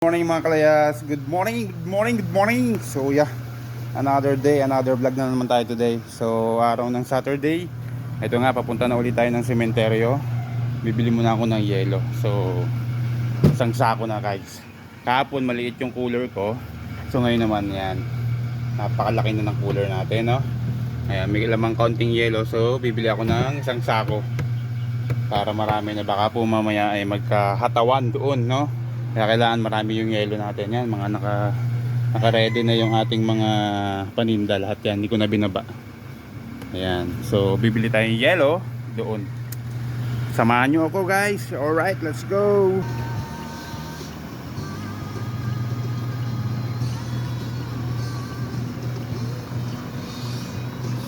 Morning mga kalayas. Good morning, good morning, good morning. So yeah, another day, another vlog na naman tayo today. So araw ng Saturday. Ito nga, papunta na ulit tayo ng sementeryo. Bibili muna ako ng yelo. So isang sako na guys. Kahapon maliit yung cooler ko. So ngayon naman yan, napakalaki na ng cooler natin, no? Ayan, may lamang kaunting yelo. So bibili ako ng isang sako para marami na, baka po mamaya ay magkahatawan doon, no? Kaya kailangan marami yung yelo natin. Yan, mga naka-ready na yung ating mga paninda. Lahat yan, hindi ko na binaba. Ayan, so bibili tayong yelo doon. Samahan nyo ako guys. Alright, let's go.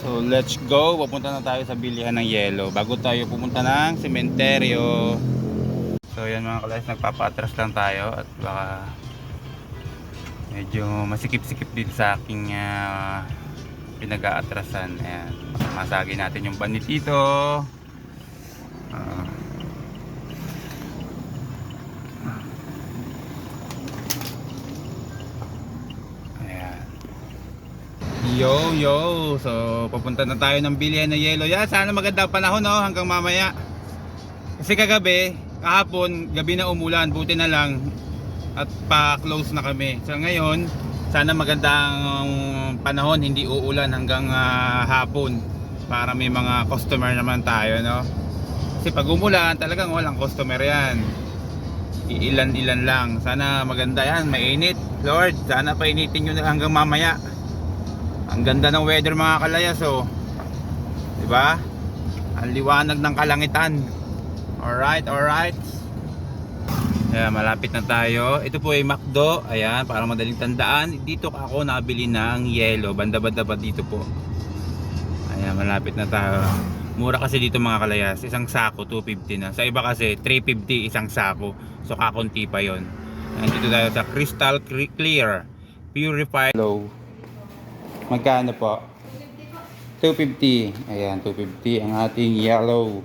So let's go. Papunta na tayo sa bilihan ng yelo bago tayo pumunta ng sementeryo. So yan mga kalayas, nagpapa-atras lang tayo at baka medyo masikip-sikip dito sa aking pinag-aatrasan. Ayan, masagi natin yung banit dito. Ayan. Yo, so papunta na tayo ng bilihan ng yelo. Yan, sana maganda panahon, no, hanggang mamaya. Kasi kahapon, gabi na umulan, buti na lang at pa-close na kami. So ngayon, sana magandang panahon, hindi uulan hanggang hapon para may mga customer naman tayo, no? Kasi pag umulan, talagang walang customer yan. Iilan-ilan lang. Sana maganda yan, mainit. Lord, sana painitin nyo na hanggang mamaya. Ang ganda ng weather mga kalayas, oh. Diba? Ang liwanag ng kalangitan. Alright. Ayan, malapit na tayo. Ito po ay McDo. Ayan, para madaling tandaan. Dito ako nabili ng yelo. Banda-banda pa dito po. Ayan, malapit na tayo. Mura kasi dito mga kalayas. Isang sako, 250 na. Sa iba kasi, 350 isang sako. So, kakunti pa yon. Ayan, dito tayo sa Crystal Clear Purified. Hello. Magkano po? 250. Ayan, 250 ang ating yellow.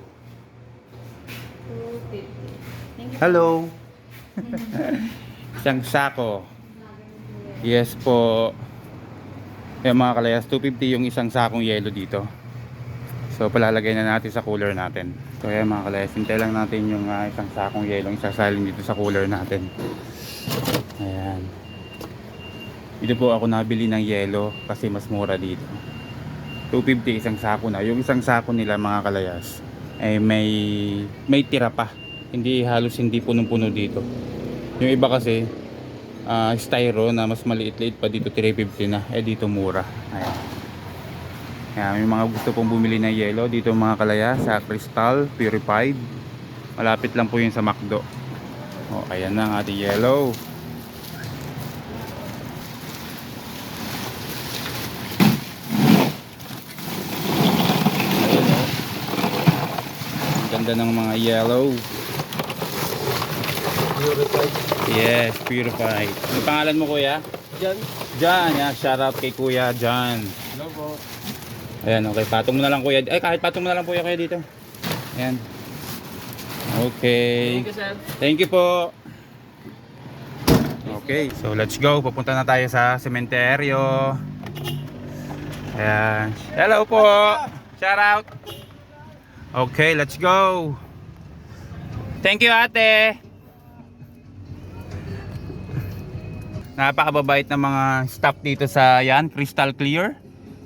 Hello. Isang sako. Yes po. Yung mga kalayas, 250 yung isang sakong yelo dito. So palalagay na natin sa cooler natin. So yan mga kalayas, hintay lang natin yung isang sakong yelo isasalin dito sa cooler natin. Ayan. Dito po ako nabili ng yelo kasi mas mura dito. 250 isang sako na. Yung isang sako nila mga kalayas ay may tira pa. Hindi punong-puno dito. Yung iba kasi styro na mas maliit-liit pa, dito 350 na. Dito mura. Ayan. Ayan, may mga gusto pong bumili ng yelo dito mga kalaya sa Crystal Purified. Malapit lang po yun sa McDo. Ayan na ang ating yelo. Ayan, ang ganda ng mga yellow. Purified. Yes, purified. Ano pangalan mo kuya? John, yeah. Shout out kay kuya John. Hello po. Ayan, okay. Patong mo na lang kuya. Kahit patong mo na lang kuya dito. Ayan. Okay. Thank you, sir. Thank you po. Okay, so let's go. Papunta na tayo sa sementeryo. Ayan. Hello po. Shout out. Okay, let's go. Thank you ate. Napakababait ng mga staff dito sa Crystal Clear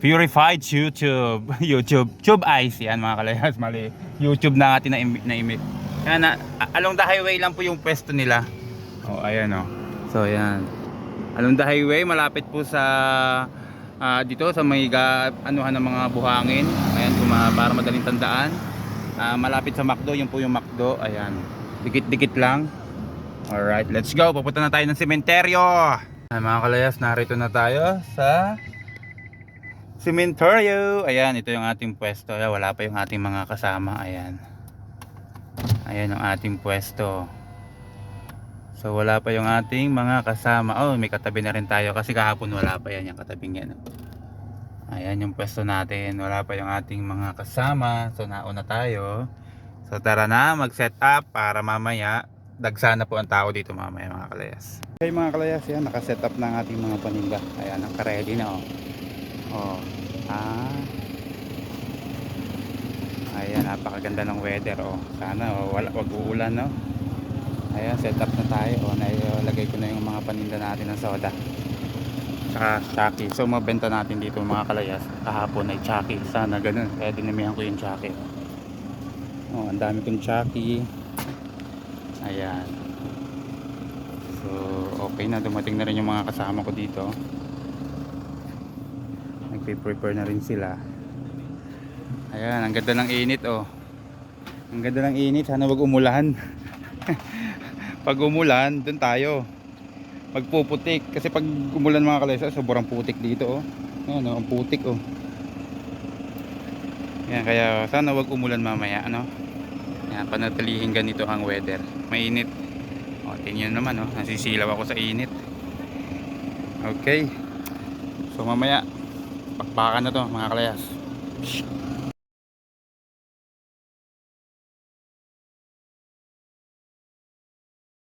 Purified YouTube Tube Ice. Yan mga kalayas, mali. YouTube na natin na imit. Yan, along the highway lang po yung pwesto nila. Ayan So yan. Along the highway, malapit po sa dito sa may anuhan ng mga buhangin. Ayan, para madaling tandaan. Malapit sa McDo, yun po yung McDo. Ayan. Dikit-dikit lang. Alright, let's go. Papunta na tayo ng sementeryo. Mga kalayas, narito na tayo sa sementeryo. Ayan, ito yung ating pwesto. Wala pa yung ating mga kasama. Ayan. Ayan yung ating pwesto. So wala pa yung ating mga kasama. May katabi na rin tayo kasi kahapon wala pa yan yung katabing yan. Ayan yung pwesto natin. Wala pa yung ating mga kasama. So nauna tayo. So tara na, mag set up para mamaya dagsa na po ang tao dito mamaya mga kalayas. Okay mga kalayas, yan, nakaset up na ang ating mga paninda. Ayan, naka-ready na oh. Oh. Ayan, napakaganda ng weather oh. Sana oh, wag uulan no. Ayan, set up na tayo oh. Nailagay ko na yung mga paninda natin ng soda. Saka Chucky. So mabenta natin dito mga kalayas. Kahapon ay Chucky. Sana ganun. Kaya dinamihan ko yung Chucky. Oh, ang dami kong Chucky. Ayan. So okay na. Dumating na rin yung mga kasama ko dito. Nagpe-prepare na rin sila. Ayan, ang ganda ng init oh. Ang ganda ng init. Sana wag umulan. Pag umulan, dun tayo magpuputik kasi pag umulan mga kalayas sobrang putik dito oh. Ayan oh, ang putik oh. Yan, kaya sana wag umulan mamaya ano. Yan, panatilihin ganito ang weather. Mainit. Oh, tingnan naman oh, nasisilaw ako sa init. Okay. So mamaya pakpakan na to mga kalayas.